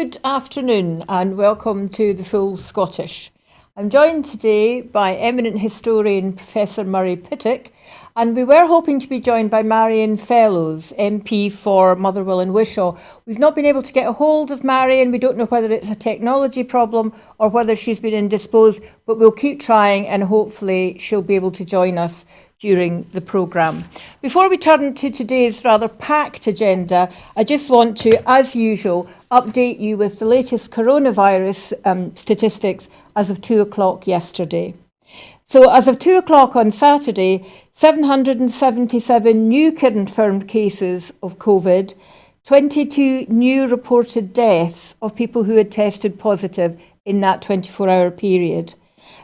Good afternoon and welcome to the Full Scottish. I'm joined today by eminent historian Professor Murray Pittock, and we were hoping to be joined by Maarion Fellows, MP for Motherwell and Wishaw. We've not been able to get a hold of Maarion. We don't know whether it's a technology problem or whether she's been indisposed, but we'll keep trying and hopefully she'll be able to join us during the programme. Before we turn to today's rather packed agenda, I just want to, as usual, update you with the latest coronavirus statistics as of 2 o'clock yesterday. So as of 2 o'clock on Saturday, 777 new confirmed cases of COVID, 22 new reported deaths of people who had tested positive in that 24-hour period.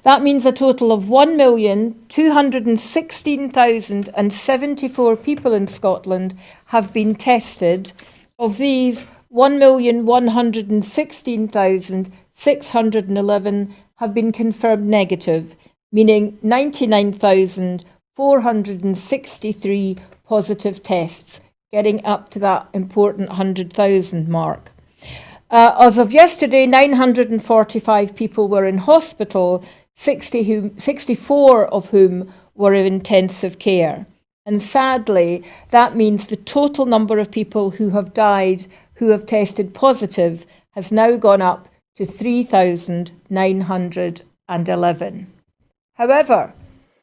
That means a total of 1,216,074 people in Scotland have been tested. Of these, 1,116,611 have been confirmed negative, meaning 99,463 positive tests, getting up to that important 100,000 mark. As of yesterday, 945 people were in hospital, 64 of whom were in intensive care. And sadly, that means the total number of people who have died who have tested positive has now gone up to 3,911. However,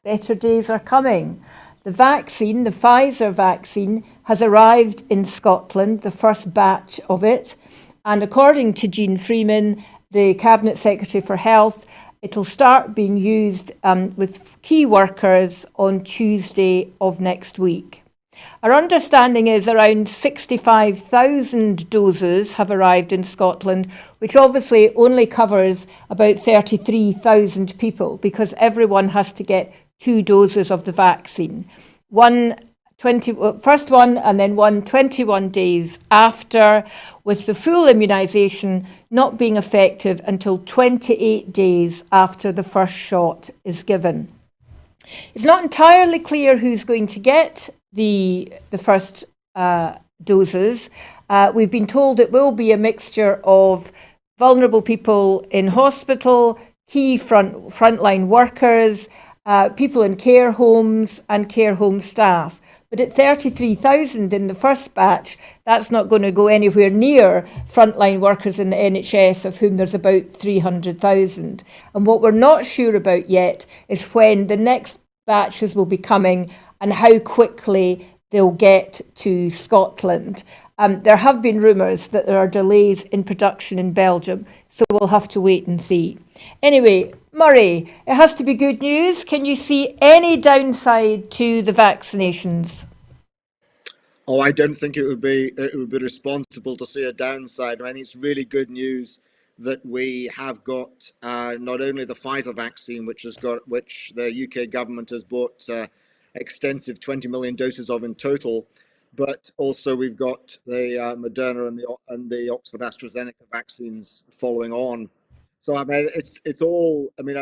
better days are coming. The vaccine, the Pfizer vaccine, has arrived in Scotland, the first batch of it. And according to Jean Freeman, the Cabinet Secretary for Health, it'll start being used with key workers on Tuesday of next week. Our understanding is around 65,000 doses have arrived in Scotland, which obviously only covers about 33,000 people because everyone has to get 2 doses of the vaccine. First one and then one 21 days after, with the full immunisation not being effective until 28 days after the first shot is given. It's not entirely clear who's going to get the first doses. We've been told it will be a mixture of vulnerable people in hospital, key frontline workers, people in care homes and care home staff. But at 33,000 in the first batch, that's not going to go anywhere near frontline workers in the NHS, of whom there's about 300,000. And what we're not sure about yet is when the next batches will be coming and how quickly they'll get to Scotland. There have been rumours that there are delays in production in Belgium, so we'll have to wait and see. Anyway, Murray, it has to be good news. Can you see any downside to the vaccinations? Oh, I don't think it would be responsible to see a downside. I mean, it's really good news that we have got not only the Pfizer vaccine, which the UK government has bought extensive 20 million doses of in total, but also we've got the Moderna and the Oxford AstraZeneca vaccines following on. So I mean, it's all. I mean,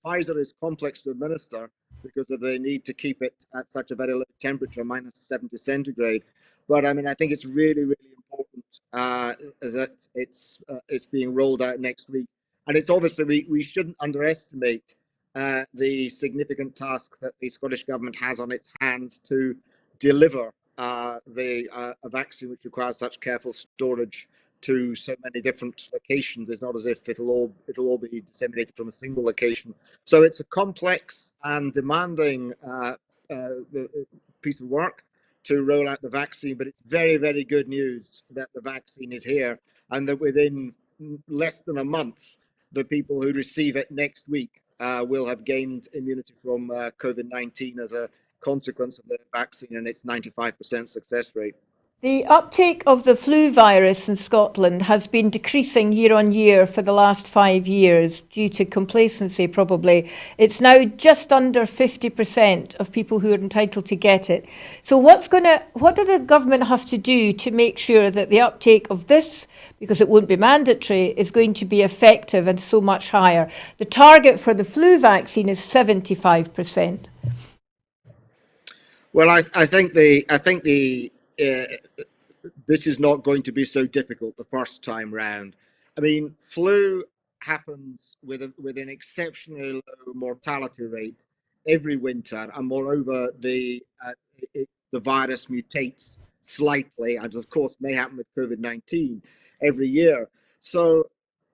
Pfizer is complex to administer because of the need to keep it at such a very low temperature, minus 70 centigrade. But I mean, I think it's really, really important that it's being rolled out next week. And it's obviously we shouldn't underestimate the significant task that the Scottish government has on its hands to deliver a vaccine which requires such careful storage to so many different locations. It's not as if it'll all be disseminated from a single location. So it's a complex and demanding piece of work to roll out the vaccine, but it's very, very good news that the vaccine is here and that within less than a month, the people who receive it next week will have gained immunity from COVID-19 as a consequence of the vaccine and its 95% success rate. The uptake of the flu virus in Scotland has been decreasing year on year for the last 5 years due to complacency, probably. It's now just under 50% of people who are entitled to get it. So what do the government have to do to make sure that the uptake of this, because it won't be mandatory, is going to be effective and so much higher? The target for the flu vaccine is 75%. Well, I think this is not going to be so difficult the first time round. I mean, flu happens with an exceptionally low mortality rate every winter, and moreover, the virus mutates slightly, and of course, may happen with COVID-19 every year. So,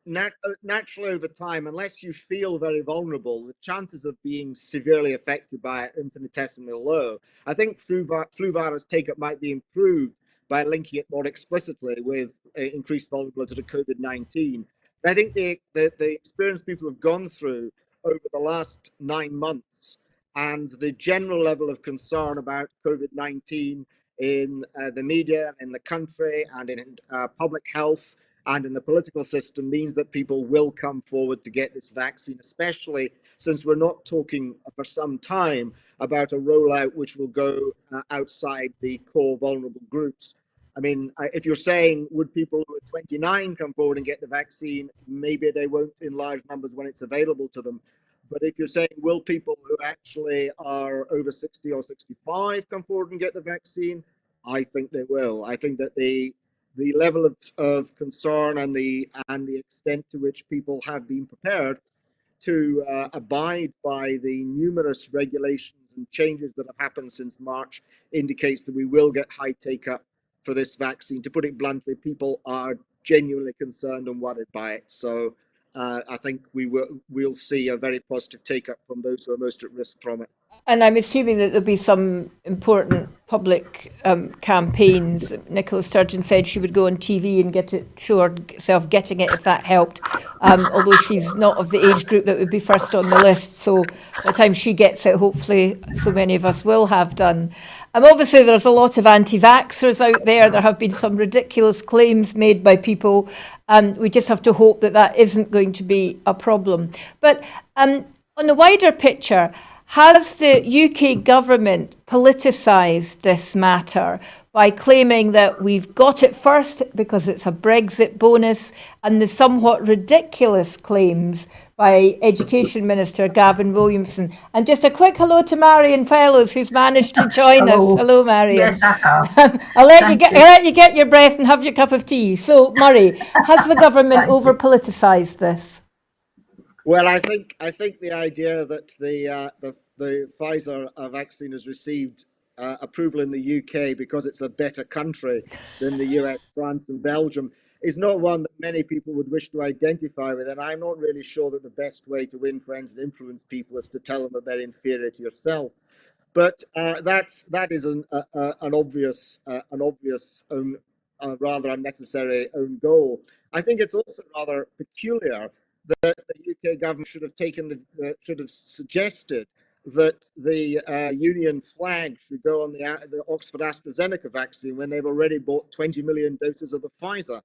naturally, over time, unless you feel very vulnerable, the chances of being severely affected by it are infinitesimally low. I think flu virus take-up might be improved by linking it more explicitly with increased vulnerability to COVID-19. I think the experience people have gone through over the last 9 months and the general level of concern about COVID-19 in the media, in the country, and in public health, and in the political system means that people will come forward to get this vaccine, especially since we're not talking for some time about a rollout which will go outside the core vulnerable groups. I mean, if you're saying, would people who are 29 come forward and get the vaccine, maybe they won't in large numbers when it's available to them. But if you're saying, will people who actually are over 60 or 65 come forward and get the vaccine? I think they will. I think that the level of concern and the extent to which people have been prepared to abide by the numerous regulations and changes that have happened since March indicates that we will get high take-up for this vaccine. To put it bluntly, people are genuinely concerned and worried by it. So I think we'll see a very positive take-up from those who are most at risk from it. And I'm assuming that there'll be some important public campaigns. Nicola Sturgeon said she would go on TV and show herself getting it if that helped. Although she's not of the age group that would be first on the list. So by the time she gets it, hopefully so many of us will have done. Obviously, there's a lot of anti-vaxxers out there. There have been some ridiculous claims made by people. We just have to hope that that isn't going to be a problem. But on the wider picture, has the UK government politicised this matter by claiming that we've got it first because it's a Brexit bonus, and the somewhat ridiculous claims by Education Minister Gavin Williamson? And just a quick hello to Maarion Fellows, who's managed to join us. Hello, Maarion. Yes, I have. I'll let you get your breath and have your cup of tea. So, Murray, has the government over-politicised this? Well, I think the idea that the Pfizer vaccine has received approval in the UK because it's a better country than the US, France, and Belgium is not one that many people would wish to identify with. And I'm not really sure that the best way to win friends and influence people is to tell them that they're inferior to yourself. But that is an obvious rather unnecessary own goal. I think it's also rather peculiar that the UK government should have suggested that the Union flag should go on the Oxford AstraZeneca vaccine when they've already bought 20 million doses of the Pfizer.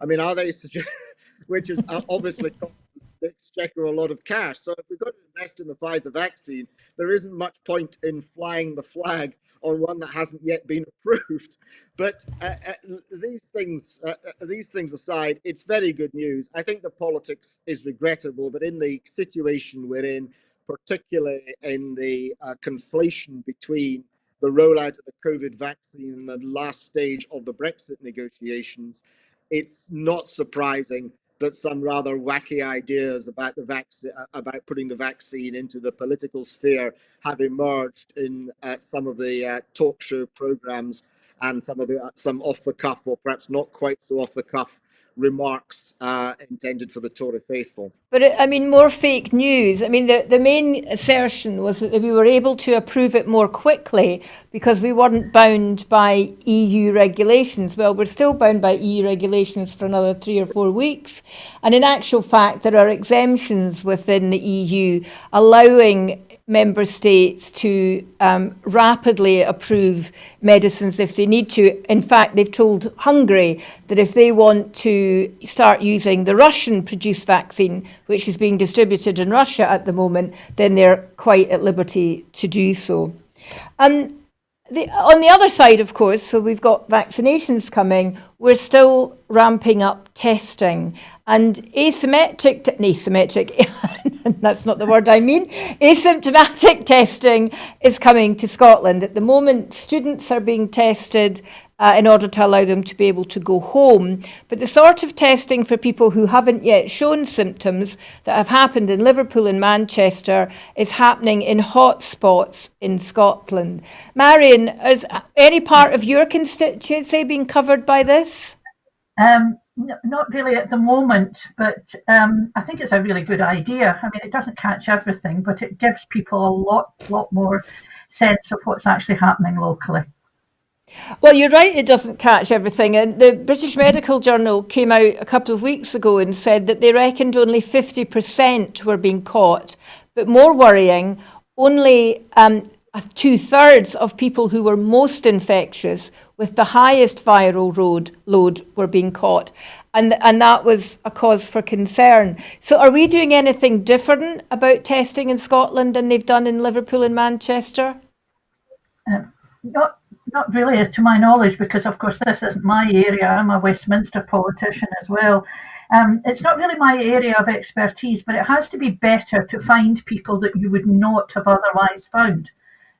I mean, are they which is obviously cost the exchequer a lot of cash. So if we've got to invest in the Pfizer vaccine, there isn't much point in flying the flag on one that hasn't yet been approved. But these things aside, it's very good news. I think the politics is regrettable, but in the situation we're in, particularly in the conflation between the rollout of the COVID vaccine and the last stage of the Brexit negotiations, it's not surprising that some rather wacky ideas about the vaccine, about putting the vaccine into the political sphere, have emerged in some of the talk show programs and some off the cuff, or perhaps not quite so off the cuff, remarks intended for the Tory faithful. But I mean, more fake news. I mean, the main assertion was that we were able to approve it more quickly because we weren't bound by EU regulations. Well, we're still bound by EU regulations for another 3 or 4 weeks. And in actual fact, there are exemptions within the EU allowing member states to rapidly approve medicines if they need to. In fact, they've told Hungary that if they want to start using the Russian-produced vaccine, which is being distributed in Russia at the moment, then they're quite at liberty to do so. On the other side, of course, so we've got vaccinations coming, we're still ramping up testing. And asymptomatic, that's not the word I mean, asymptomatic testing is coming to Scotland. At the moment, students are being tested in order to allow them to be able to go home. But the sort of testing for people who haven't yet shown symptoms that have happened in Liverpool and Manchester is happening in hotspots in Scotland. Maarion, is any part of your constituency being covered by this? Not really at the moment, but I think it's a really good idea. I mean, it doesn't catch everything, but it gives people a lot more sense of what's actually happening locally. Well, you're right, it doesn't catch everything. And the British Medical Journal came out a couple of weeks ago and said that they reckoned only 50% were being caught. But more worrying, only 2/3 of people who were most infectious with the highest viral load were being caught. And that was a cause for concern. So are we doing anything different about testing in Scotland than they've done in Liverpool and Manchester? Not really, as to my knowledge, because of course this isn't my area. I'm a Westminster politician as well. It's not really my area of expertise, but it has to be better to find people that you would not have otherwise found,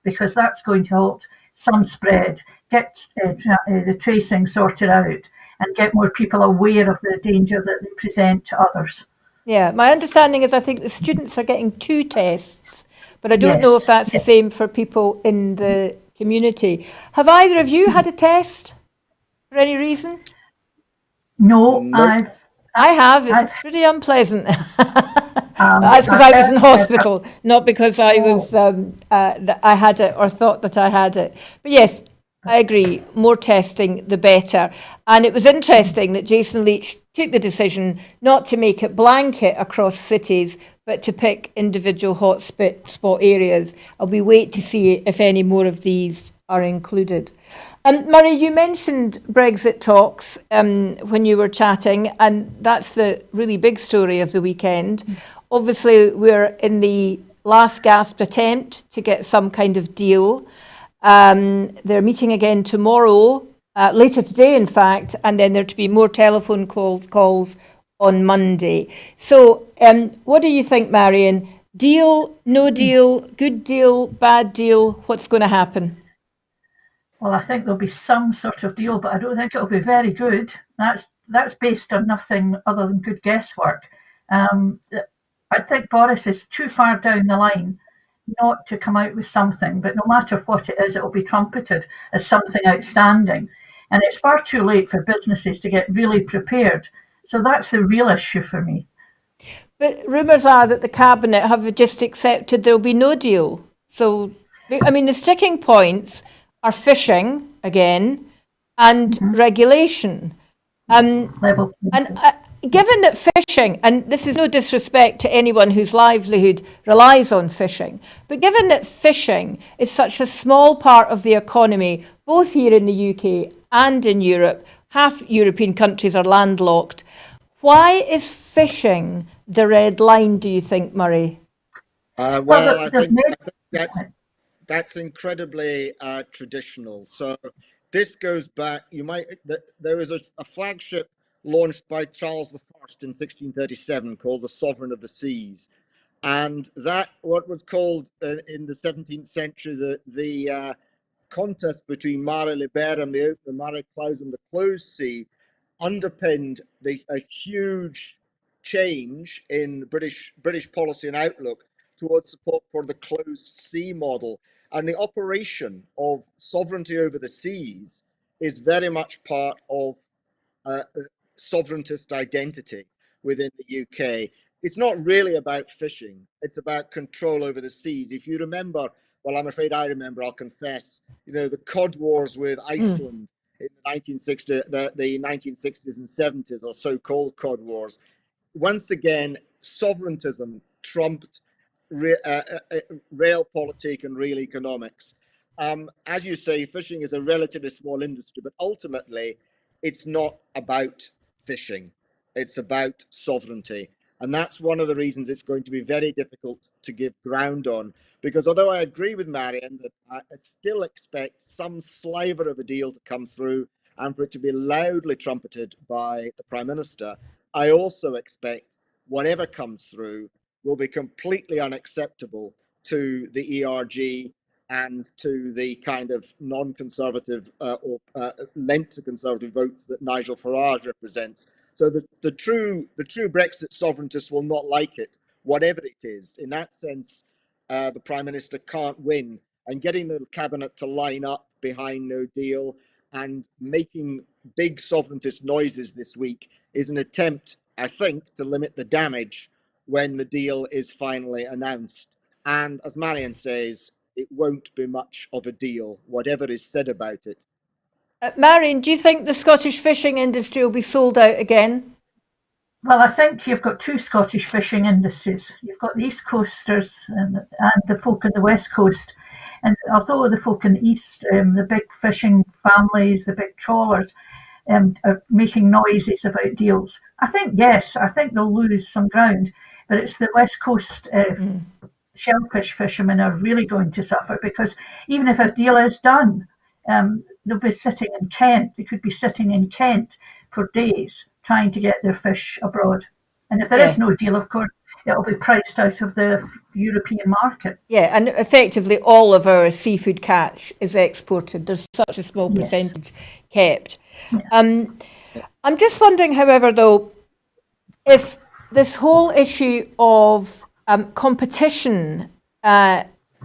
because that's going to halt some spread, get the tracing sorted out, and get more people aware of the danger that they present to others. Yeah, my understanding is I think the students are getting 2 tests, but I don't know if that's the same for people in the community. Have either of you had a test for any reason? No, Nope. I have. It's pretty unpleasant. That's because I was in hospital, not because I was I had it or thought that I had it. But yes, I agree. More testing, the better. And it was interesting that Jason Leach took the decision not to make it blanket across cities, but to pick individual hotspot areas. And we wait to see if any more of these are included. Murray, you mentioned Brexit talks when you were chatting, and that's the really big story of the weekend. Obviously, we're in the last gasp attempt to get some kind of deal. They're meeting again tomorrow, later today, in fact, and then there to be more telephone calls on Monday. So what do you think, Maarion? Deal, no deal, good deal, bad deal? What's going to happen? Well, I think there'll be some sort of deal, but I don't think it'll be very good. That's based on nothing other than good guesswork. I think Boris is too far down the line not to come out with something, but no matter what it is, it will be trumpeted as something outstanding. And it's far too late for businesses to get really prepared. So that's the real issue for me. But rumours are that the Cabinet have just accepted there will be no deal. So, I mean, the sticking points are fishing again and regulation. Level. And given that fishing, and this is no disrespect to anyone whose livelihood relies on fishing, but given that fishing is such a small part of the economy, both here in the UK and in Europe, half European countries are landlocked, why is fishing the red line, do you think, Murray? Well, I think that's incredibly traditional. So this goes back. There was a flagship launched by Charles I in 1637 called the Sovereign of the Seas, and that what was called in the 17th century the contest between Mare Liberum, the open Mare Clausum, the closed sea, underpinned a huge change in British policy and outlook towards support for the closed sea model. And the operation of sovereignty over the seas is very much part of sovereigntist identity within the UK. It's not really about fishing. It's about control over the seas. If you remember, well, I'm afraid I remember, I'll confess, the Cod Wars with Iceland in the 1960s and 70s, or so-called Cod Wars. Once again, sovereigntism trumped realpolitik and real economics. As you say, fishing is a relatively small industry, but ultimately it's not about fishing. It's about sovereignty. And that's one of the reasons it's going to be very difficult to give ground on, because although I agree with Maarion that I still expect some sliver of a deal to come through and for it to be loudly trumpeted by the Prime Minister, I also expect whatever comes through will be completely unacceptable to the ERG and to the kind of non-conservative or lent to conservative votes that Nigel Farage represents. So the true Brexit sovereigntists will not like it, whatever it is. In that sense, the Prime Minister can't win. And getting the cabinet to line up behind no deal and making big sovereigntist noises this week is an attempt, I think, to limit the damage when the deal is finally announced. And as Maarion says, it won't be much of a deal, whatever is said about it. Maarion, do you think the Scottish fishing industry will be sold out again? Well, I think you've got two Scottish fishing industries. You've got the East Coasters and the folk on the West Coast. And although the folk in the East, the big fishing families, the big trawlers, are making noises about deals, I think they'll lose some ground. But it's the West Coast shellfish fishermen are really going to suffer, because even if a deal is done, they'll be sitting in Kent. They could be sitting in Kent for days trying to get their fish abroad. And if there is no deal, of course, it'll be priced out of the European market. Yeah, and effectively all of our seafood catch is exported. There's such a small percentage kept. Yeah. I'm just wondering, however, though, if this whole issue of competition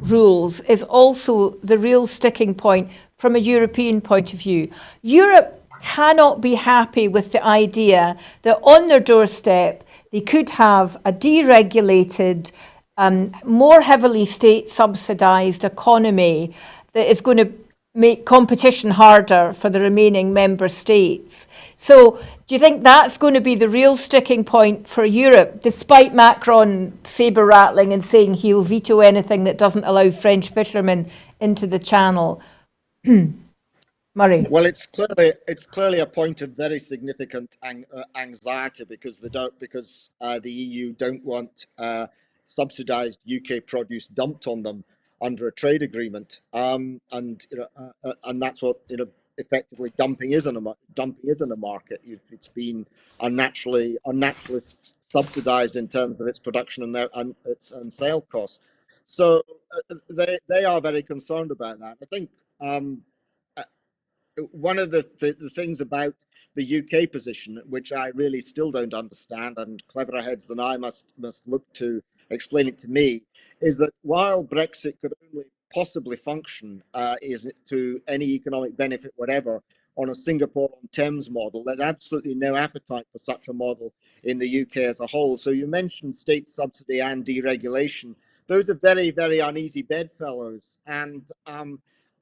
rules is also the real sticking point from a European point of view. Europe cannot be happy with the idea that on their doorstep they could have a deregulated, more heavily state subsidised economy that is going to make competition harder for the remaining member states. So do you think that's going to be the real sticking point for Europe, despite Macron sabre rattling and saying he'll veto anything that doesn't allow French fishermen into the Channel? Murray. Well, it's clearly a point of very significant anxiety, because the EU don't want subsidised UK produce dumped on them under a trade agreement, and that's what effectively dumping is in a market. It's been unnaturally subsidised in terms of its production and sale costs. So they are very concerned about that. I think one of the things about the UK position, which I really still don't understand, and cleverer heads than I must look to explain it to me, is that while Brexit could only possibly function is to any economic benefit whatever on a Singapore on Thames model, there's absolutely no appetite for such a model in the UK as a whole. So you mentioned state subsidy and deregulation. Those are very, very uneasy bedfellows. And I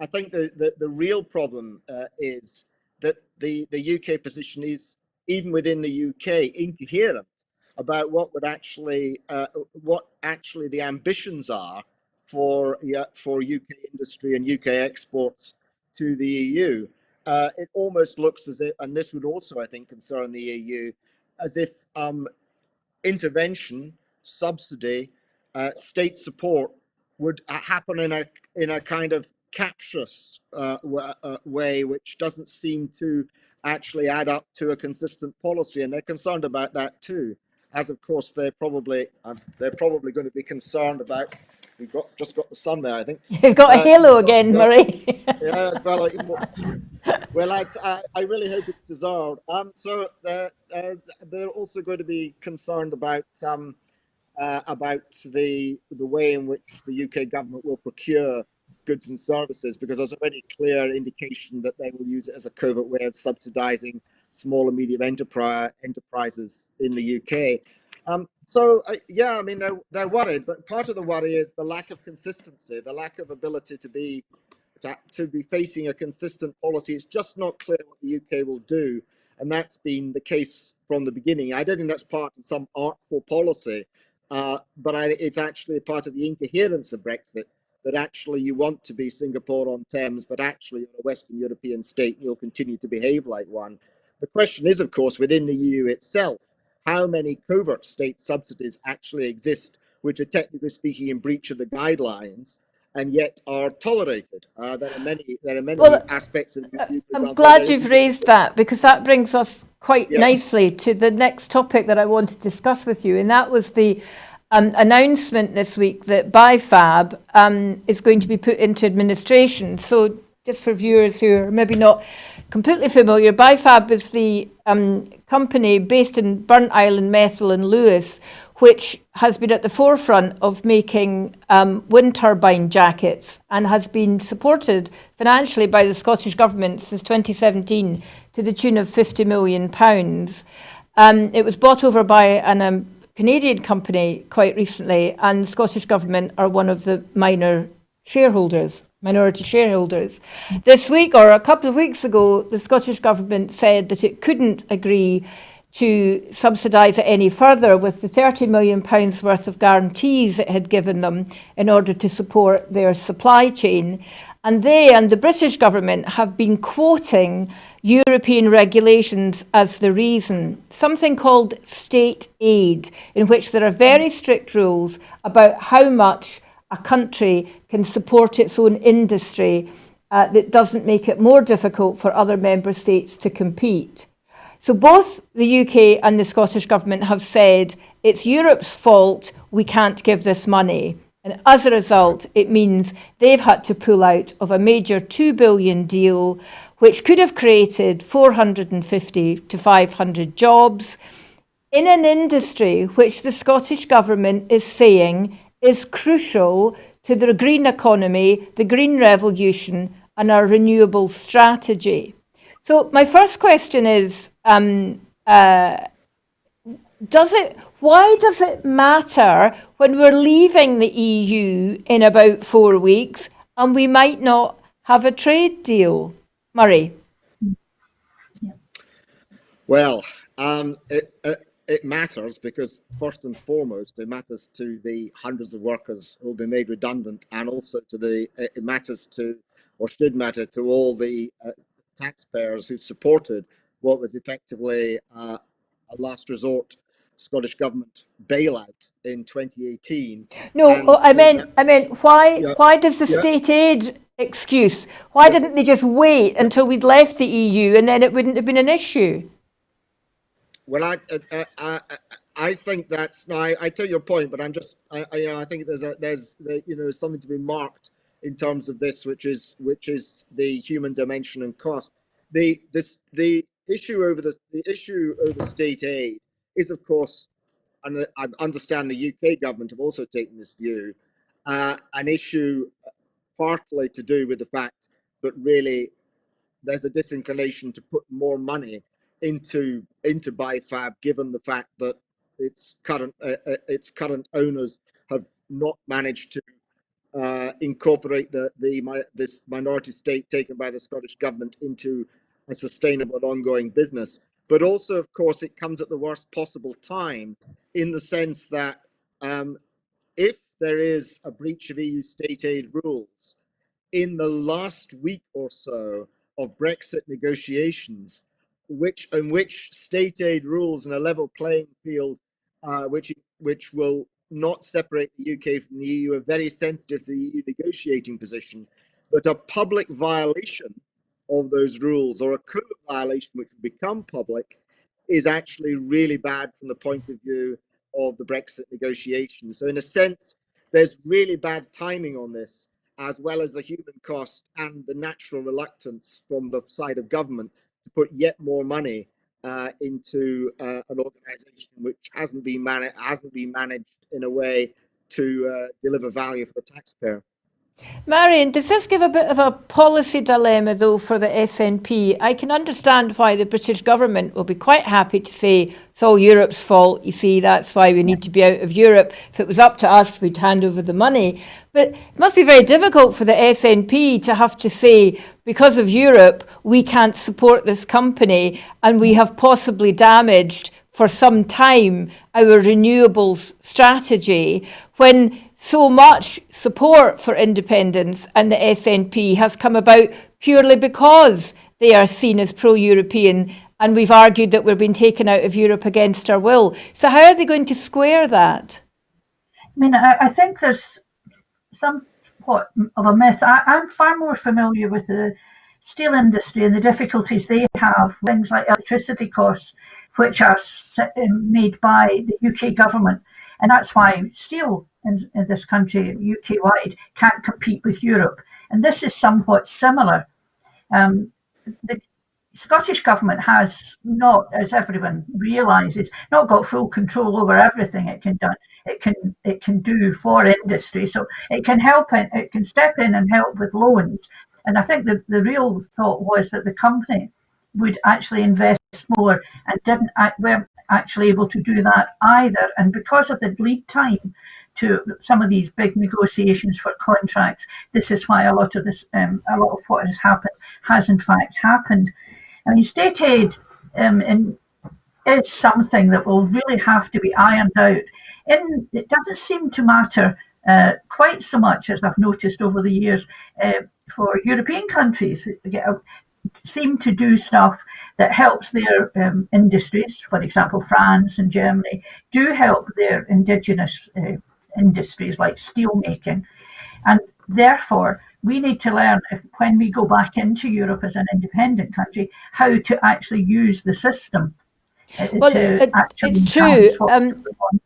think the real problem is that the UK position is, even within the UK, incoherent about what actually the ambitions are for UK industry and UK exports to the EU. It almost looks as if, and this would also, I think, concern the EU, as if intervention, subsidy, state support would happen in a kind of captious way, which doesn't seem to actually add up to a consistent policy, and they're concerned about that too. As of course they're probably going to be concerned about. We've just got the sun there, I think. You've got a halo again, Murray. Yeah, well, I really hope it's deserved. So they're also going to be concerned about the way in which the UK government will procure goods and services, because there's already clear indication that they will use it as a covert way of subsidising small and medium enterprises in the UK. I mean, they're worried, but part of the worry is the lack of consistency, the lack of ability to be facing a consistent policy. It's just not clear what the UK will do, and that's been the case from the beginning. I don't think that's part of some artful policy, but it's actually part of the incoherence of Brexit, that actually you want to be Singapore on Thames, but actually you're a Western European state and you'll continue to behave like one. The question is, of course, within the EU itself, how many covert state subsidies actually exist, which are technically speaking in breach of the guidelines, and yet are tolerated. There are many aspects of the EU. I'm glad you've raised that, because that brings us quite nicely to the next topic that I want to discuss with you, and that was the announcement this week that BiFab is going to be put into administration. So just for viewers who are maybe not completely familiar, BiFab is the company based in Burnt Island, Methil and Lewis, which has been at the forefront of making wind turbine jackets and has been supported financially by the Scottish Government since 2017 to the tune of £50 million. It was bought over by an Canadian company quite recently, and the Scottish Government are one of the minority shareholders. This week, or a couple of weeks ago, the Scottish Government said that it couldn't agree to subsidise it any further with the £30 million worth of guarantees it had given them in order to support their supply chain. And they and the British government have been quoting European regulations as the reason, something called state aid, in which there are very strict rules about how much a country can support its own industry that doesn't make it more difficult for other member states to compete. So both the UK and the Scottish Government have said it's Europe's fault, we can't give this money. And as a result, it means they've had to pull out of a major £2 billion deal, which could have created 450 to 500 jobs in an industry which the Scottish Government is saying is crucial to the green economy, the green revolution, and our renewable strategy. So my first question is, why does it matter when we're leaving the EU in about 4 weeks and we might not have a trade deal? Murray? Well, it matters because, first and foremost, it matters to the hundreds of workers who will be made redundant, and also it matters to, or should matter to, all the taxpayers who supported what was effectively a last resort Scottish Government bailout in 2018. No, I meant why does the state aid excuse? Why didn't they just wait until we'd left the EU and then it wouldn't have been an issue? Well, I think that's, I take your point, but I think there's something to be marked in terms of this, which is the human dimension and cost. The issue over state aid is, of course, and I understand the UK government have also taken this view, an issue partly to do with the fact that really there's a disinclination to put more money into BiFab, given the fact that its current owners have not managed to incorporate this minority stake taken by the Scottish Government into a sustainable and ongoing business. But also, of course, it comes at the worst possible time, in the sense that if there is a breach of EU state aid rules in the last week or so of Brexit negotiations, in which state aid rules and a level playing field, which will not separate the UK from the EU, are very sensitive to the EU negotiating position, but a public violation of those rules, or a code violation which will become public, is actually really bad from the point of view of the Brexit negotiations. So in a sense, there's really bad timing on this, as well as the human cost and the natural reluctance from the side of government to put yet more money into an organisation which hasn't been managed in a way to deliver value for the taxpayer. Maarion, does this give a bit of a policy dilemma, though, for the SNP? I can understand why the British government will be quite happy to say it's all Europe's fault. You see, that's why we need to be out of Europe. If it was up to us, we'd hand over the money. But it must be very difficult for the SNP to have to say, because of Europe, we can't support this company and we have possibly damaged for some time our renewables strategy, when so much support for independence and the SNP has come about purely because they are seen as pro-European, and we've argued that we're being taken out of Europe against our will. So how are they going to square that? I mean, I think there's somewhat of a myth. I'm far more familiar with the steel industry and the difficulties they have, things like electricity costs, which are made by the UK government. And that's why steel in this country, UK-wide, can't compete with Europe. And this is somewhat similar. The Scottish Government has not, as everyone realises, not got full control over everything it can do for industry. So it can help, it can step in and help with loans. And I think the real thought was that the company would actually invest more, and weren't actually able to do that either. And because of the lead time to some of these big negotiations for contracts, this is why a lot of what has happened has in fact happened. I mean, state aid is something that will really have to be ironed out. It doesn't seem to matter quite so much, as I've noticed over the years, for European countries seem to do stuff that helps their industries. For example, France and Germany do help their indigenous industries like steel making. And therefore, we need to learn, when we go back into Europe as an independent country, how to actually use the system. It's true.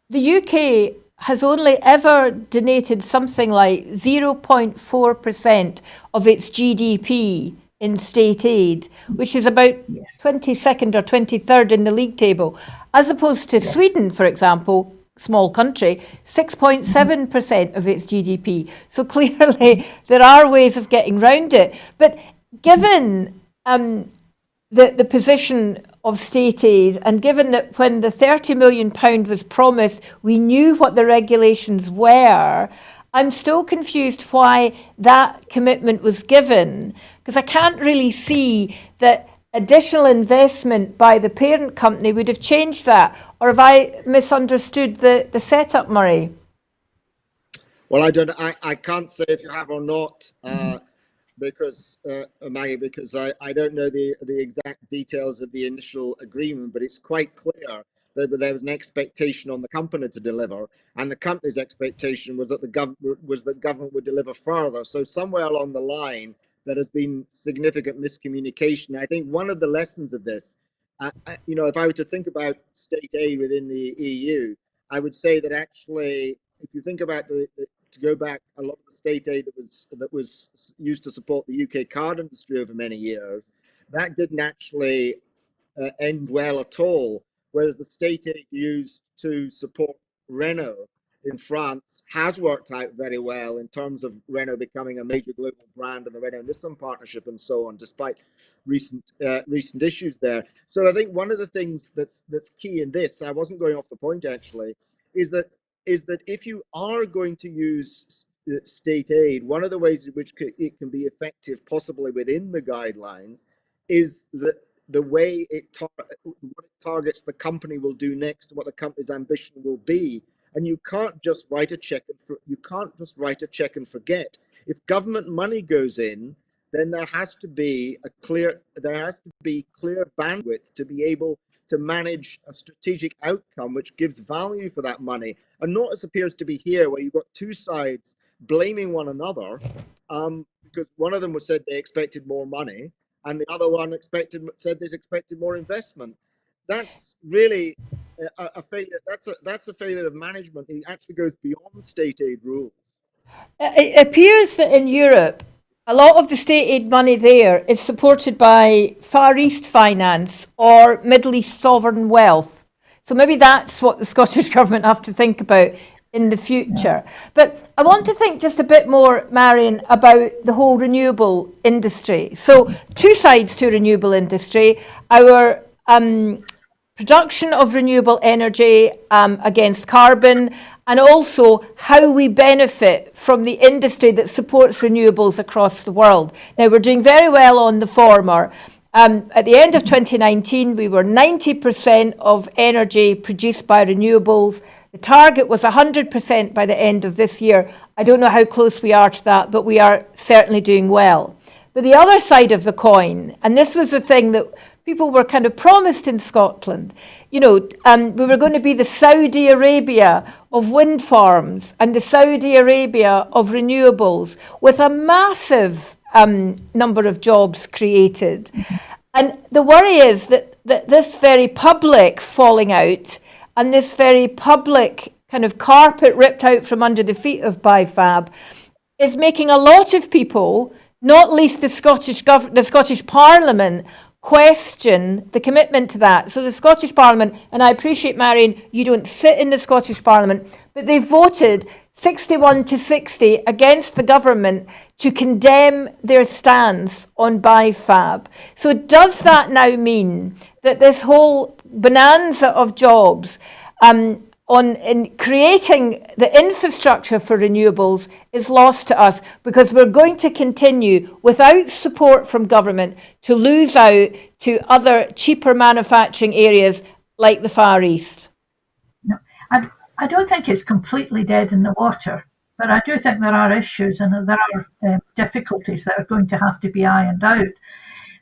The UK has only ever donated something like 0.4% of its GDP in state aid, which is about 22nd or 23rd in the league table, as opposed to Sweden, for example, small country, 6.7% of its GDP. So clearly there are ways of getting round it. But given the position of state aid, and given that when the £30 million was promised, we knew what the regulations were, I'm still confused why that commitment was given, because I can't really see that additional investment by the parent company would have changed that. Or have I misunderstood the setup, Murray? Well, I can't say if you have or not, because Maggie, because I don't know the exact details of the initial agreement, but it's quite clear that there was an expectation on the company to deliver, and the company's expectation was that the government would deliver further. So somewhere along the line, there has been significant miscommunication. I think one of the lessons of this, if I were to think about state aid within the EU, I would say that actually, if you think about to go back, a lot of the state aid that was used to support the UK card industry over many years, that didn't actually end well at all. Whereas the state aid used to support Renault in France has worked out very well in terms of Renault becoming a major global brand and the Renault-Nissan partnership and so on, despite recent issues there. So I think one of the things that's key in this, I wasn't going off the point actually, is that if you are going to use state aid, one of the ways in which it can be effective, possibly within the guidelines, is that the way what it targets the company will do next, what the company's ambition will be. And you can't just write a check and forget. If government money goes in, then there has to be clear bandwidth to be able to manage a strategic outcome which gives value for that money, and not as appears to be here, where you've got two sides blaming one another, because one of them said they expected more money, and the other one said they expected more investment. That's really a failure. That's a failure of management. It actually goes beyond state aid rules. It appears that in Europe, a lot of the state aid money there is supported by Far East finance or Middle East sovereign wealth. So maybe that's what the Scottish Government have to think about in the future. But I want to think just a bit more, Maarion, about the whole renewable industry. So two sides to renewable industry. Our production of renewable energy against carbon, and also how we benefit from the industry that supports renewables across the world. Now, we're doing very well on the former. At the end of 2019, we were 90% of energy produced by renewables. The target was 100% by the end of this year. I don't know how close we are to that, but we are certainly doing well. But the other side of the coin, and this was the thing that people were kind of promised in Scotland, we were going to be the Saudi Arabia of wind farms and the Saudi Arabia of renewables, with a massive number of jobs created. And the worry is that this very public falling out and this very public kind of carpet ripped out from under the feet of BiFab, is making a lot of people, not least the Scottish Parliament, question the commitment to that. So the Scottish Parliament, and I appreciate, Maarion, you don't sit in the Scottish Parliament, but they voted 61 to 60 against the government to condemn their stance on BiFab. So does that now mean that this whole bonanza of jobs in creating the infrastructure for renewables is lost to us, because we're going to continue, without support from government, to lose out to other cheaper manufacturing areas like the Far East? No, I don't think it's completely dead in the water, but I do think there are issues and there are difficulties that are going to have to be ironed out.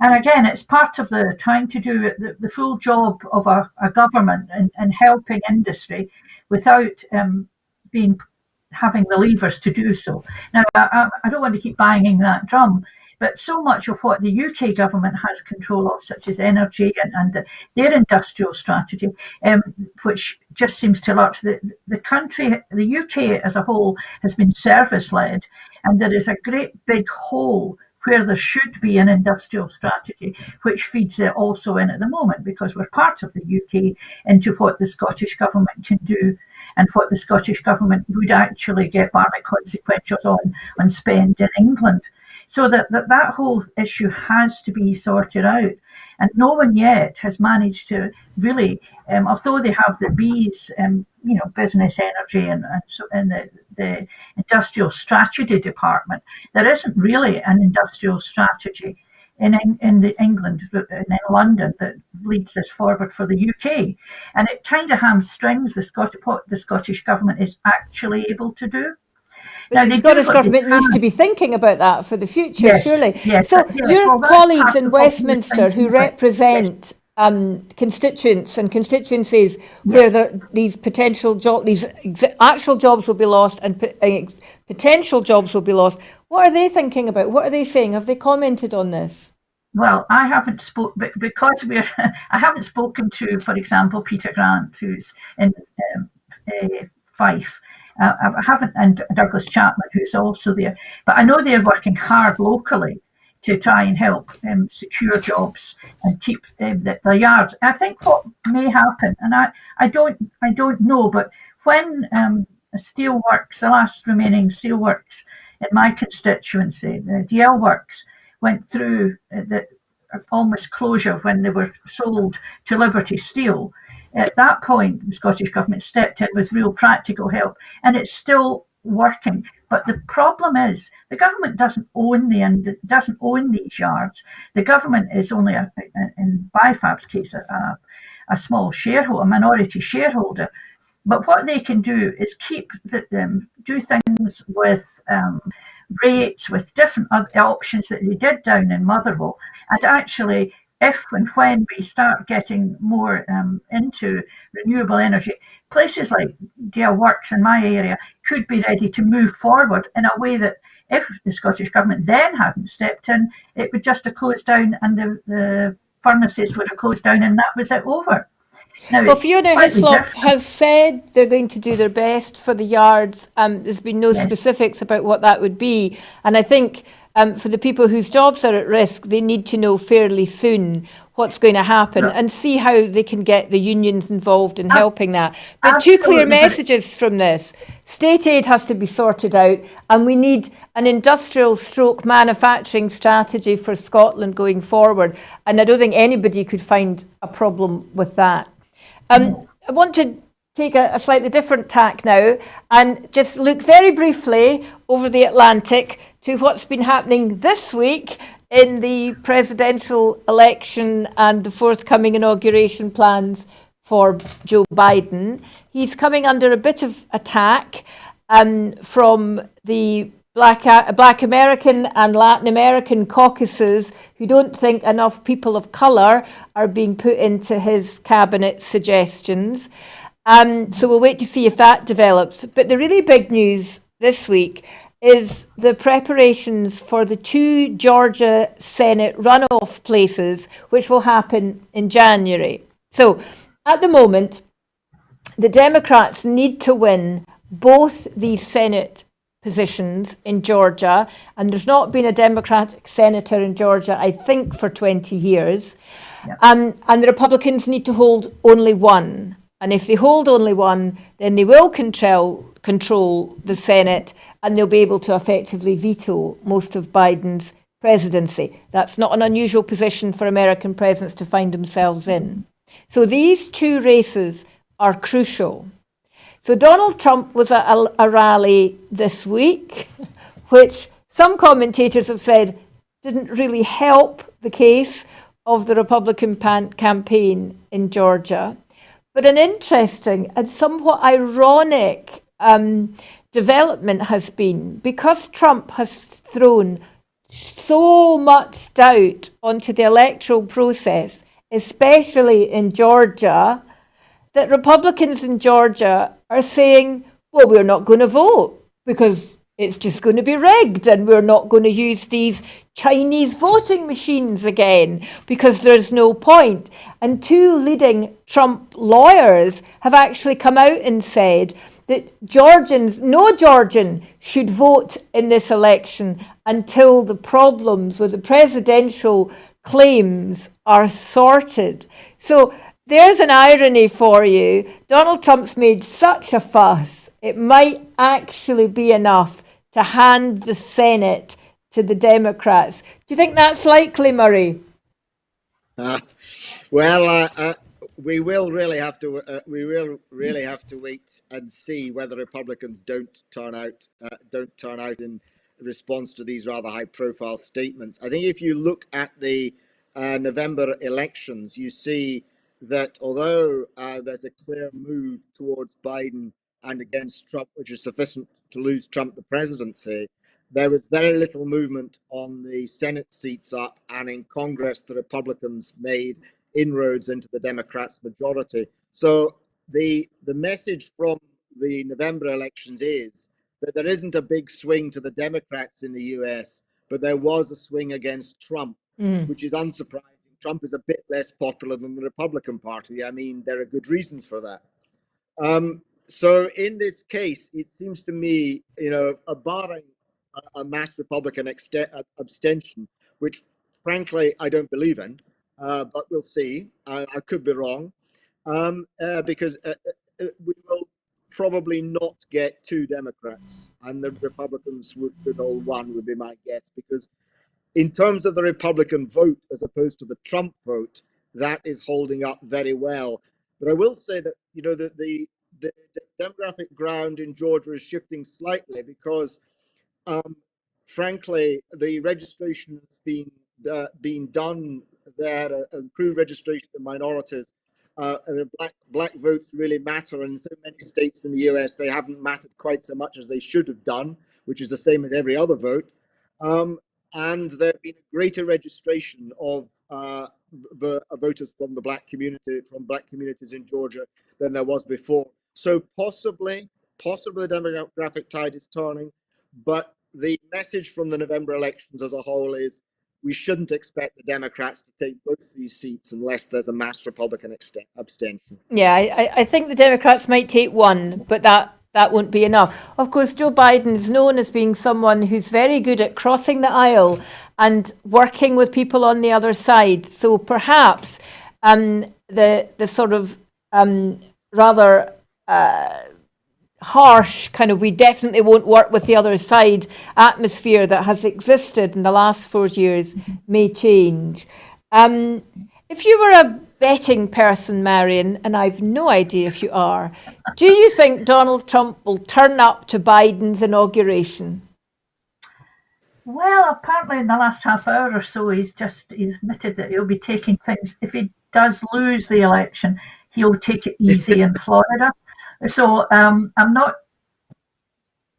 And again, it's part of the trying to do the full job of a government and helping industry without having the levers to do so. Now, I don't want to keep banging that drum, but so much of what the UK government has control of, such as energy and their industrial strategy, which just seems to lurch. The country, the UK as a whole, has been service-led, and there is a great big hole where there should be an industrial strategy, which feeds it also in at the moment, because we're part of the UK, into what the Scottish government can do and what the Scottish government would actually get barrack consequentials on spend in England. So that whole issue has to be sorted out. And no one yet has managed to really, although they have the B's, business energy and the industrial strategy department, there isn't really an industrial strategy in England and in London that leads us forward for the UK. And it kind of hamstrings what the Scottish government is actually able to do. But the Scottish government needs to be thinking about that for the future, yes, surely. Yes, so your colleagues in Westminster who represent constituents and constituencies where these potential jobs, these actual jobs will be lost and potential jobs will be lost, what are they thinking about? What are they saying? Have they commented on this? Well, I haven't spoken because I haven't spoken to, for example, Peter Grant, who's in Fife. I haven't, and Douglas Chapman, who's also there. But I know they're working hard locally to try and help secure jobs and keep the yards. I think what may happen, and I don't know, but when steelworks, the last remaining steelworks in my constituency, the DL Works, went through the almost closure when they were sold to Liberty Steel. At that point, the Scottish government stepped in with real practical help, and it's still working. But the problem is the government doesn't own these yards. The government is only, in BiFab's case, a small shareholder, a minority shareholder. But what they can do is do things with rates, with different other options that they did down in Motherwell, and actually, if and when we start getting more into renewable energy, places like DL Works in my area could be ready to move forward in a way that if the Scottish government then hadn't stepped in, it would just have closed down and the furnaces would have closed down and that was it over. Now, well, Fiona Hislop has said they're going to do their best for the yards. There's been no specifics about what that would be. And I think for the people whose jobs are at risk, they need to know fairly soon what's going to happen and see how they can get the unions involved in helping that. But two clear messages from this. State aid has to be sorted out, and we need an industrial stroke manufacturing strategy for Scotland going forward. And I don't think anybody could find a problem with that. I want to take a slightly different tack now and just look very briefly over the Atlantic to what's been happening this week in the presidential election and the forthcoming inauguration plans for Joe Biden. He's coming under a bit of attack from the Black American and Latin American caucuses who don't think enough people of colour are being put into his cabinet suggestions. So we'll wait to see if that develops. But the really big news this week is the preparations for the 2 Georgia Senate runoff places, which will happen in January. So at the moment, the Democrats need to win both these Senate positions in Georgia, and there's not been a Democratic senator in Georgia, I think, for 20 years. Yep. And the Republicans need to hold only one. And if they hold only one, then they will control the Senate, and they'll be able to effectively veto most of Biden's presidency. That's not an unusual position for American presidents to find themselves in. So these two races are crucial. So Donald Trump was at a rally this week, which some commentators have said didn't really help the case of the Republican campaign in Georgia. But an interesting and somewhat ironic development has been, because Trump has thrown so much doubt onto the electoral process, especially in Georgia, that Republicans in Georgia are saying, well, we're not going to vote because it's just going to be rigged, and we're not going to use these Chinese voting machines again because there's no point. And two leading Trump lawyers have actually come out and said that no Georgian should vote in this election until the problems with the presidential claims are sorted. So there's an irony for you. Donald Trump's made such a fuss, it might actually be enough to hand the Senate to the Democrats. Do you think that's likely, Murray? We will really have to wait and see whether Republicans don't turn out in response to these rather high-profile statements. I think if you look at the November elections, you see that although there's a clear move towards Biden and against Trump, which is sufficient to lose Trump the presidency, there was very little movement on the Senate seats up, and in Congress, the Republicans made inroads into the Democrats' majority. So the message from the November elections is that there isn't a big swing to the Democrats in the US, but there was a swing against Trump, which is unsurprising. Trump is a bit less popular than the Republican Party. I mean, there are good reasons for that. So in this case, it seems to me, barring a mass Republican abstention, which frankly I don't believe in, but we'll see. I could be wrong, because we will probably not get two Democrats, and the Republicans should hold one, would be my guess, because in terms of the Republican vote as opposed to the Trump vote, that is holding up very well. But I will say that, the demographic ground in Georgia is shifting slightly because, frankly, the registration has been done there, improved registration of minorities. Black votes really matter, and in so many states in the US, they haven't mattered quite so much as they should have done, which is the same as every other vote. And there's been a greater registration of voters from the black communities in Georgia than there was before. So possibly the demographic tide is turning, but the message from the November elections as a whole is we shouldn't expect the Democrats to take both these seats unless there's a mass Republican abstention. Yeah, I think the Democrats might take one, but that won't be enough. Of course, Joe Biden is known as being someone who's very good at crossing the aisle and working with people on the other side. So perhaps the sort of rather harsh kind of we definitely won't work with the other side atmosphere that has existed in the last 4 years may change. If you were a betting person, Maarion, and I've no idea if you are, do you think Donald Trump will turn up to Biden's inauguration? Well, apparently in the last half hour or so, he's admitted that he'll be taking things. If he does lose the election, he'll take it easy in Florida. So I'm not.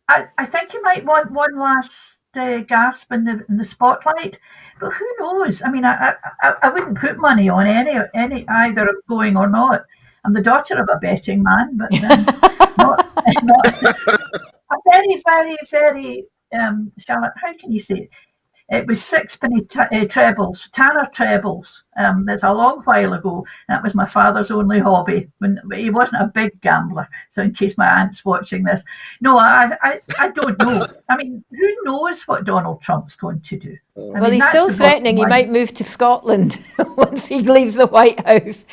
I think he might want one last gasp in the spotlight, but who knows? I mean, I wouldn't put money on any either of going or not. I'm the daughter of a betting man, but not a very, very, very Charlotte. How can you say it? it was sixpenny trebles, Tanner trebles. That's a long while ago. That was my father's only hobby. But he wasn't a big gambler. So in case my aunt's watching this, no, I don't know. I mean, who knows what Donald Trump's going to do? I Well, mean, he's that's still the threatening he bottom might line. move to Scotland once he leaves the White House.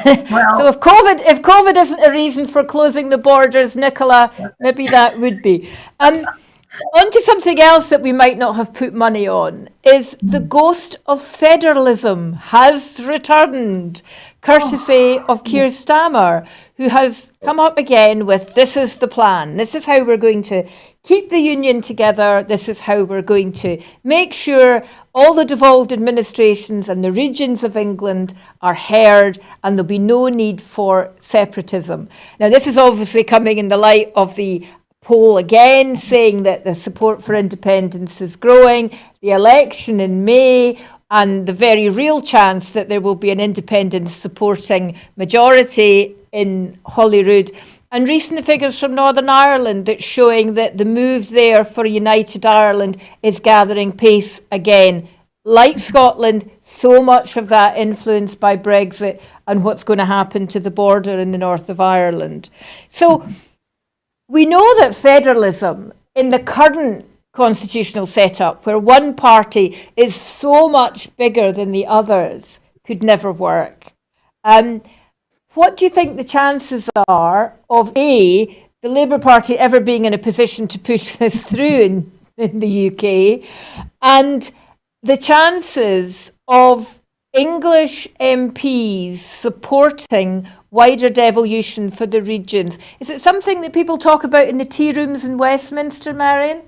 Well, So if COVID isn't a reason for closing the borders, Nicola, maybe that would be. On to something else that we might not have put money on is the ghost of federalism has returned, courtesy of Keir Starmer, who has come up again with this is the plan. This is how we're going to keep the union together. This is how we're going to make sure all the devolved administrations and the regions of England are heard and there'll be no need for separatism. Now, this is obviously coming in the light of the poll again saying that the support for independence is growing, the election in May, and the very real chance that there will be an independence supporting majority in Holyrood. And recent figures from Northern Ireland that's showing that the move there for United Ireland is gathering pace again. Like Scotland, so much of that influenced by Brexit and what's going to happen to the border in the north of Ireland. So we know that federalism in the current constitutional setup, where one party is so much bigger than the others, could never work. What do you think the chances are of the Labour Party ever being in a position to push this through in the UK, and the chances of English MPs supporting wider devolution for the regions? Is it something that people talk about in the tea rooms in Westminster, Maarion?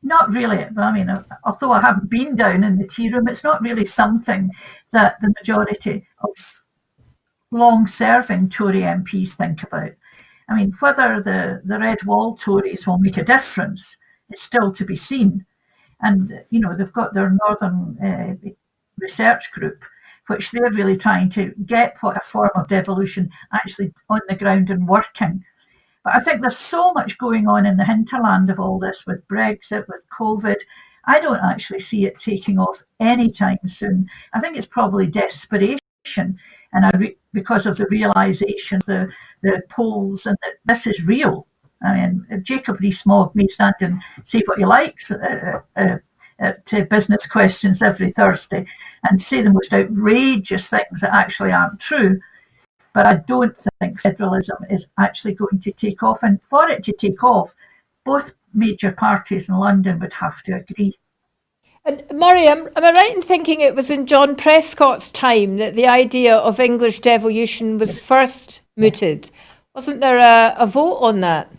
Not really. I mean, although I haven't been down in the tea room, it's not really something that the majority of long-serving Tory MPs think about. I mean, whether the red wall Tories will make a difference is still to be seen. And, you know, they've got their Northern research group, which they're really trying to get what a form of devolution actually on the ground and working. But I think there's so much going on in the hinterland of all this with Brexit, with COVID. I don't actually see it taking off anytime soon. I think it's probably desperation, and because of the realisation, the polls, and that this is real. I mean, Jacob Rees-Mogg may stand and say what he likes to business questions every Thursday and say the most outrageous things that actually aren't true. But I don't think federalism is actually going to take off. And for it to take off, both major parties in London would have to agree. And Maarion, am I right in thinking it was in John Prescott's time that the idea of English devolution was first mooted? Wasn't there a vote on that?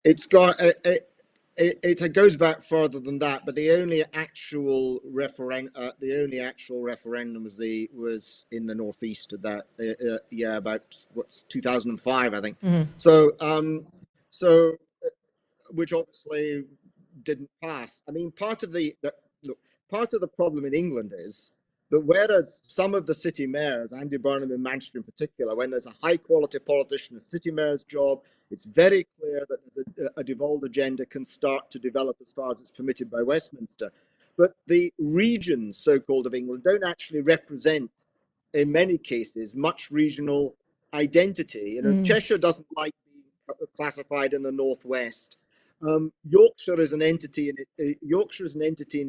It's got it goes back further than that, but the only actual referendum was in the northeast of that about 2005, I think. Mm-hmm. So which obviously didn't pass. I mean, part of the problem in England is that whereas some of the city mayors, Andy Burnham in Manchester in particular, when there's a high quality politician, a city mayor's job, it's very clear that a devolved agenda can start to develop as far as it's permitted by Westminster. But the regions, so-called, of England don't actually represent, in many cases, much regional identity. You know, Cheshire doesn't like being classified in the northwest. Yorkshire is an entity in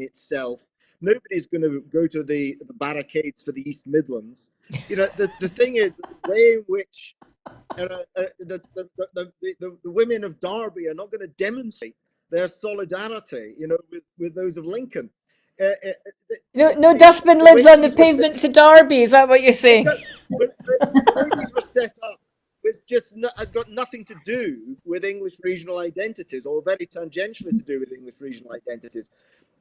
itself. Nobody's going to go to the barricades for the East Midlands. You know, the thing is, the way in which the women of Derby are not going to demonstrate their solidarity, you know, with those of Lincoln. No dustbin lids on the pavements of Derby. Is that what you're saying? The way these were set up has got nothing to do with English regional identities, or very tangentially to do with English regional identities.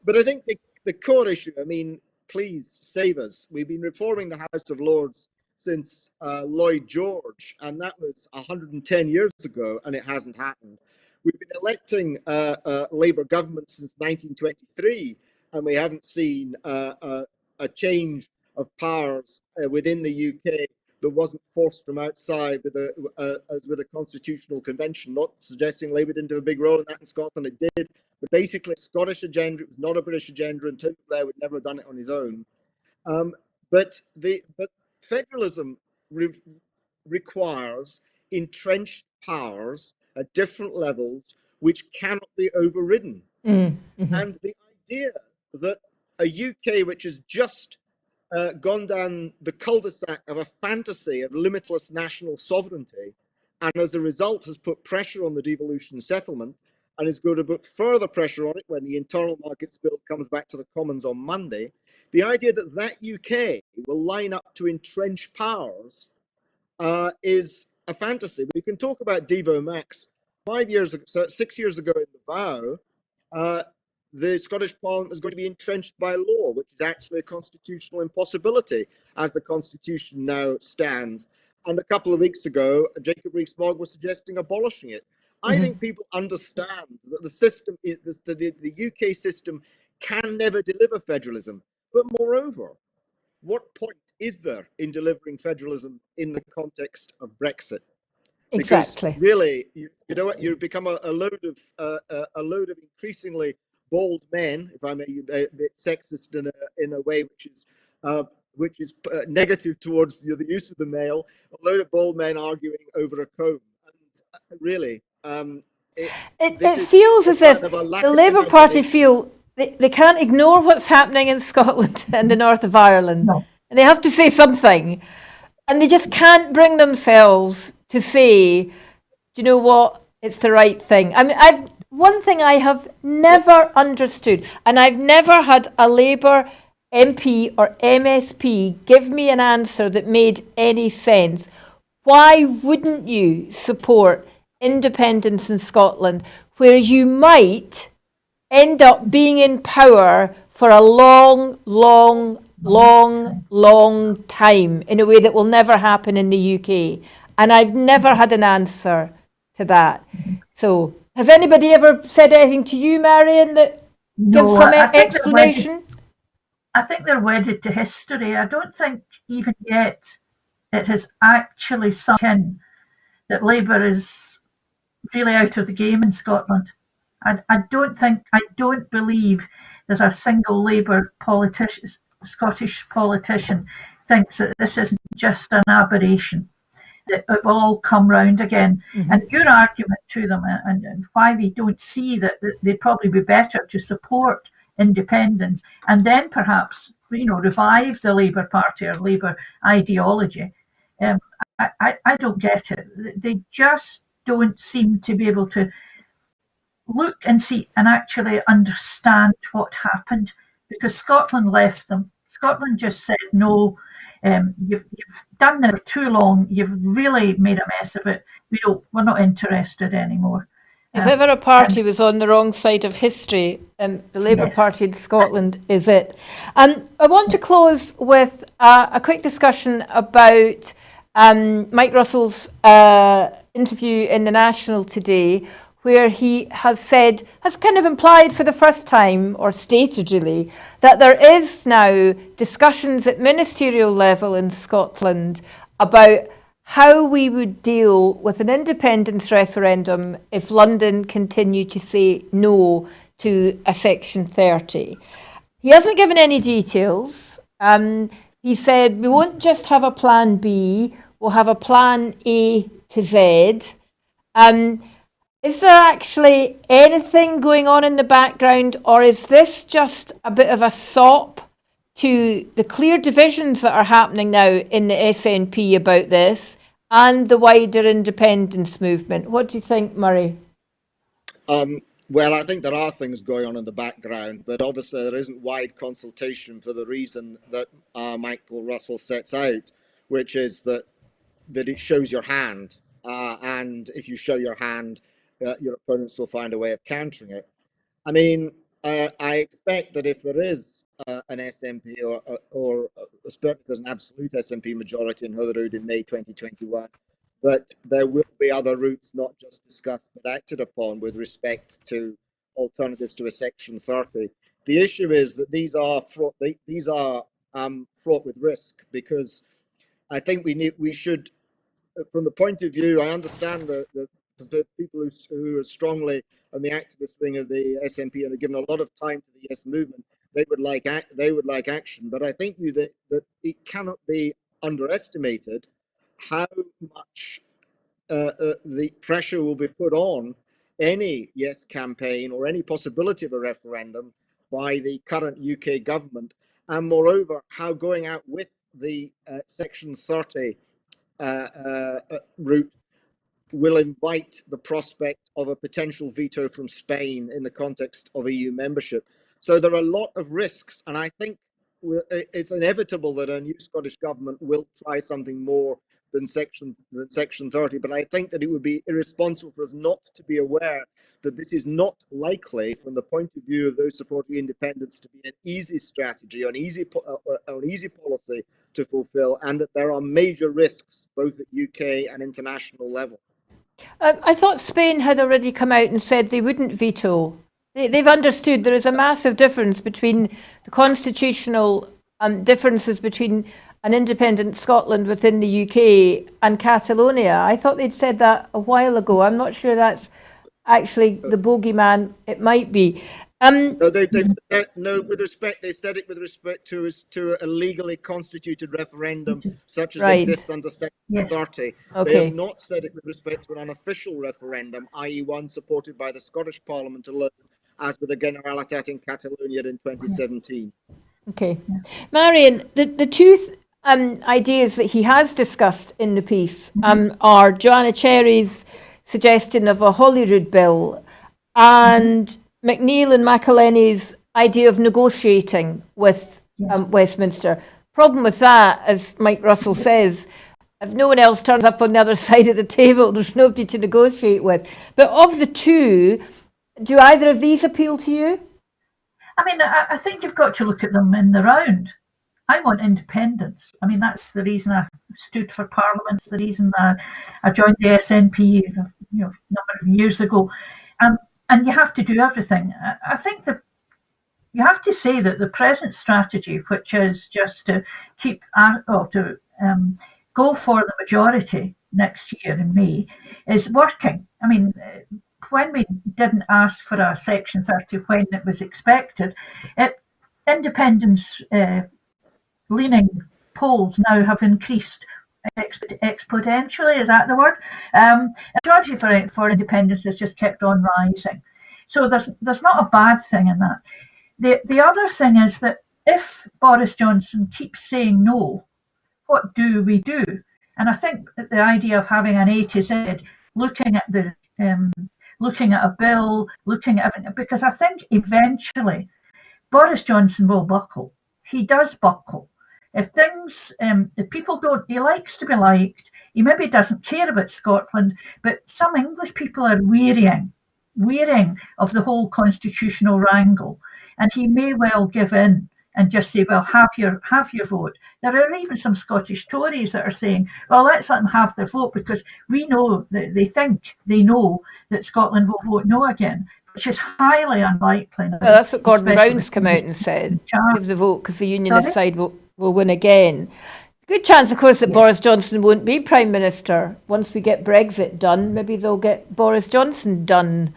But I think the core issue, I mean, please save us. We've been reforming the House of Lords since Lloyd George, and that was 110 years ago, and it hasn't happened. We've been electing Labour government since 1923, and we haven't seen a change of powers within the UK that wasn't forced from outside as with a constitutional convention. Not suggesting Labour didn't have a big role in that in Scotland, it did, but basically a Scottish agenda. It was not a British agenda, and Tony Blair would never have done it on his own. But federalism requires entrenched powers at different levels, which cannot be overridden. Mm-hmm. And the idea that a UK which has just gone down the cul-de-sac of a fantasy of limitless national sovereignty, and as a result has put pressure on the devolution settlement, and is going to put further pressure on it when the internal markets bill comes back to the Commons on Monday. The idea that that UK will line up to entrench powers is a fantasy. We can talk about Devo Max. 6 years ago in the vow, the Scottish Parliament was going to be entrenched by law, which is actually a constitutional impossibility as the Constitution now stands. And a couple of weeks ago, Jacob Rees-Mogg was suggesting abolishing it. I think people understand that the system, the UK system, can never deliver federalism. But moreover, what point is there in delivering federalism in the context of Brexit? Exactly. Because really, you become a load of increasingly bald men, if I may, a bit sexist in a way which is negative towards the use of the male. A load of bald men arguing over a comb, and really, it feels as if the Labour Party feel they can't ignore what's happening in Scotland and the north of Ireland, No. and they have to say something, and they just can't bring themselves to say, do you know what, it's the right thing. I mean, one thing I have never understood, and I've never had a Labour MP or MSP give me an answer that made any sense. Why wouldn't you support independence in Scotland, where you might end up being in power for a long time in a way that will never happen in the UK? And I've never had an answer to that. So, has anybody ever said anything to you, Maarion, that gives some explanation? I think they're wedded to history. I don't think even yet it has actually sunk in that Labour is really out of the game in Scotland. I don't believe there's a single Labour politician, Scottish politician, thinks that this isn't just an aberration, that it will all come round again. Mm-hmm. And your argument to them and why they don't see that they'd probably be better to support independence and then perhaps, revive the Labour Party or Labour ideology. I don't get it. They just don't seem to be able to look and see and actually understand what happened, because Scotland left them. Scotland just said, no, you've done this for too long. You've really made a mess of it. We're not interested anymore. If ever a party was on the wrong side of history, the Labour Party in Scotland is it. I want to close with a quick discussion about Mike Russell's interview in The National today, where he has kind of implied for the first time, or stated really, that there is now discussions at ministerial level in Scotland about how we would deal with an independence referendum if London continued to say no to a Section 30. He hasn't given any details. He said, we won't just have a plan B, we'll have a plan A to Z. Is there actually anything going on in the background, or is this just a bit of a sop to the clear divisions that are happening now in the SNP about this and the wider independence movement? What do you think, Murray? Well, I think there are things going on in the background, but obviously there isn't wide consultation for the reason that Michael Russell sets out, which is that it shows your hand. And if you show your hand, your opponents will find a way of countering it. I mean, I expect that if there is an SNP or especially if there's an absolute SNP majority in Holyrood in May 2021, that there will be other routes not just discussed but acted upon with respect to alternatives to a Section 30. The issue is that these are fraught with risk, because I think we should, from the point of view, I understand the people who are strongly on the activist wing of the SNP and are given a lot of time to the Yes movement. They would like action, but I think that it cannot be underestimated how much the pressure will be put on any Yes campaign or any possibility of a referendum by the current UK government, and moreover, how going out with the Section 30 route will invite the prospect of a potential veto from Spain in the context of EU membership. So there are a lot of risks, and I think it's inevitable that a new Scottish government will try something more than Section 30. But I think that it would be irresponsible for us not to be aware that this is not likely, from the point of view of those supporting independence, to be an easy strategy, an easy policy to fulfil, and that there are major risks both at UK and international level. I thought Spain had already come out and said they wouldn't veto. They've understood there is a massive difference between the constitutional differences between an independent Scotland within the UK and Catalonia. I thought they'd said that a while ago. I'm not sure that's actually the bogeyman. It might be. No, no. With respect, they said it with respect to a legally constituted referendum, such as exists under Section 30. Okay. They have not said it with respect to an unofficial referendum, i.e., one supported by the Scottish Parliament alone, as with the Generalitat in Catalonia in 2017. Okay, Maarion, the two ideas that he has discussed in the piece are Joanna Cherry's suggestion of a Holyrood bill and McNeill and McElhenney's idea of negotiating with Westminster. Problem with that, as Mike Russell says, if no one else turns up on the other side of the table, there's nobody to negotiate with. But of the two, do either of these appeal to you? I mean, I think you've got to look at them in the round. I want independence. I mean, that's the reason I stood for Parliament, the reason I joined the SNP a number of years ago. And you have to do everything. I think that you have to say that the present strategy, which is just to go for the majority next year in May, is working. I mean, when we didn't ask for a Section 30 when it was expected, independence leaning polls now have increased exponentially. Is that the word? Majority for independence has just kept on rising. So there's not a bad thing in that. The other thing is that if Boris Johnson keeps saying no, what do we do? And I think that the idea of having an A to Z, looking at a bill, looking at everything, because I think eventually Boris Johnson will buckle. He does buckle. If people don't, he likes to be liked. He maybe doesn't care about Scotland, but some English people are wearying of the whole constitutional wrangle, and he may well give in and just say, well, have your vote. There are even some Scottish Tories that are saying, well, let's let them have their vote because we know that they know that Scotland will vote no again, which is highly unlikely. Well, that's what Gordon Brown's come out and said, give the vote because the unionist side will win again. Good chance, of course, that Boris Johnson won't be Prime Minister. Once we get Brexit done, maybe they'll get Boris Johnson done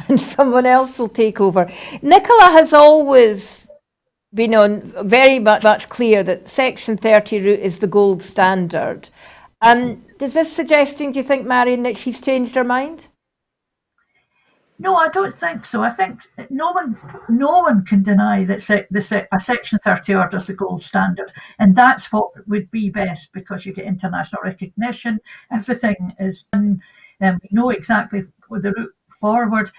and someone else will take over. Nicola has always been on very much clear that Section 30 route is the gold standard. Does this suggesting, do you think, Maarion, that she's changed her mind? No, I don't think so. I think no one can deny that a Section 30 order is the gold standard, and that's what would be best because you get international recognition. Everything is done, we know exactly what the route forward.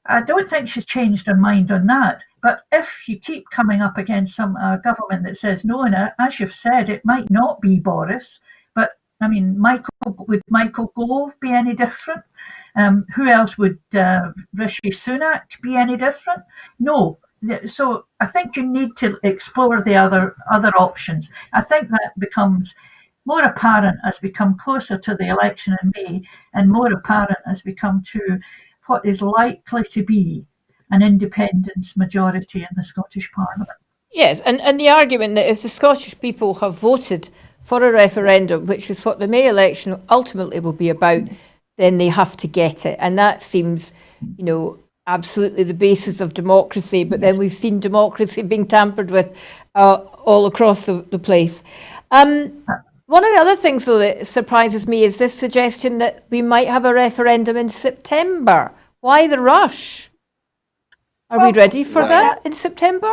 I don't think she's changed her mind on that. But if you keep coming up against some government that says no, and as you've said, it might not be Boris, but I mean, would Michael Gove be any different? Who else would Rishi Sunak be any different? No. So I think you need to explore the other options. I think that becomes more apparent as we come closer to the election in May, and more apparent as we come to what is likely to be an independence majority in the Scottish Parliament. Yes, and the argument that if the Scottish people have voted for a referendum, which is what the May election ultimately will be about, then they have to get it. And that seems, absolutely the basis of democracy. But then we've seen democracy being tampered with all across the place. One of the other things, though, that surprises me is this suggestion that we might have a referendum in September. Why the rush? Are we ready for that in September?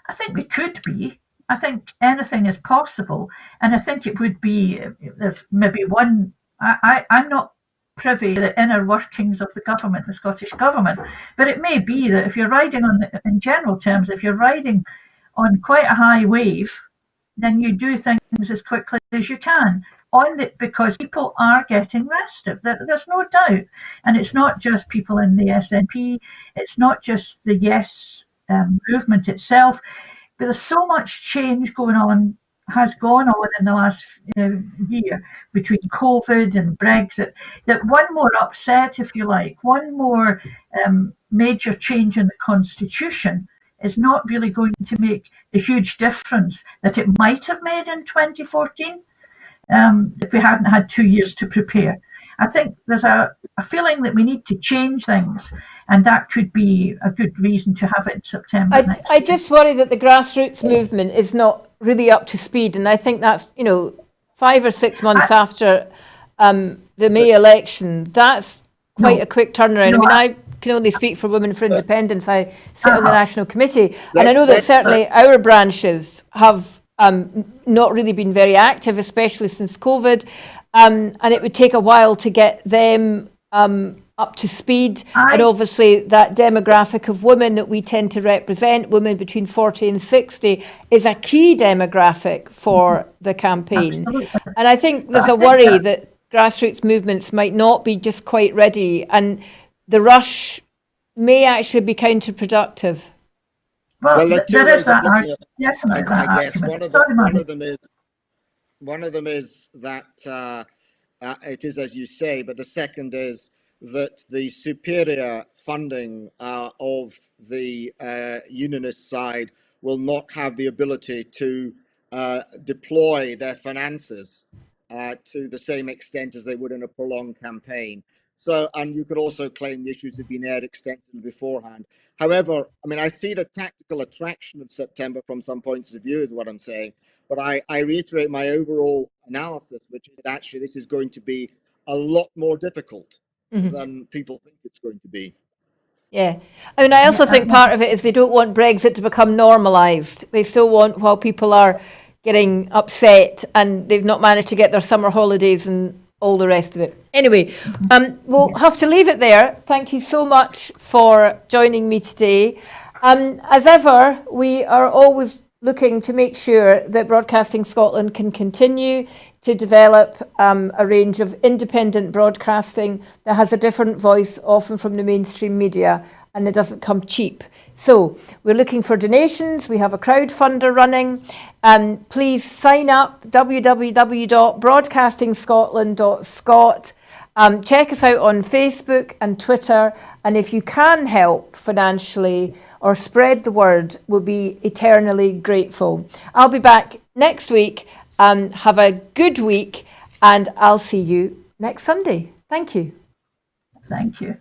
I think we could be. I think anything is possible. And I think it would be, there's maybe one, I'm not privy to the inner workings of the government, the Scottish government, but it may be that if you're riding in general terms, if you're riding on quite a high wave, then you do things as quickly as you can because people are getting restive. There's no doubt. And it's not just people in the SNP, it's not just the Yes movement itself, but there's so much change has gone on in the last year between COVID and Brexit, that one more upset, if you like, one more major change in the constitution is not really going to make the huge difference that it might have made in 2014 if we hadn't had 2 years to prepare. I think there's a feeling that we need to change things, and that could be a good reason to have it in September. I just worry that the grassroots movement is not really up to speed, and I think that's 5 or 6 months after the May election. That's quite a quick turnaround. I can only speak for Women for Independence. I sit on the National Committee, and I know that certainly our branches have not really been very active, especially since COVID, and it would take a while to get them up to speed. And obviously that demographic of women that we tend to represent, women between 40 and 60, is a key demographic for the campaign. Absolutely. And I think there's a worry that grassroots movements might not be just quite ready, and the rush may actually be counterproductive. Well, there is that argument. Definitely. I guess one of them is that it is as you say, but the second is that the superior funding of the unionist side will not have the ability to deploy their finances to the same extent as they would in a prolonged campaign. So, and you could also claim the issues have been aired extensively beforehand. However, I see the tactical attraction of September from some points of view, is what I'm saying. But I reiterate my overall analysis, which is that actually this is going to be a lot more difficult than people think it's going to be. Yeah. I also think part of it is they don't want Brexit to become normalised. They still want, while people are getting upset and they've not managed to get their summer holidays and all the rest of it. Anyway, we'll have to leave it there. Thank you so much for joining me today. As ever, we are always looking to make sure that Broadcasting Scotland can continue to develop a range of independent broadcasting that has a different voice, often from the mainstream media, and it doesn't come cheap. So we're looking for donations. We have a crowdfunder running. Please sign up, www.broadcastingscotland.scot. Check us out on Facebook and Twitter. And if you can help financially or spread the word, we'll be eternally grateful. I'll be back next week. Have a good week, and I'll see you next Sunday. Thank you. Thank you.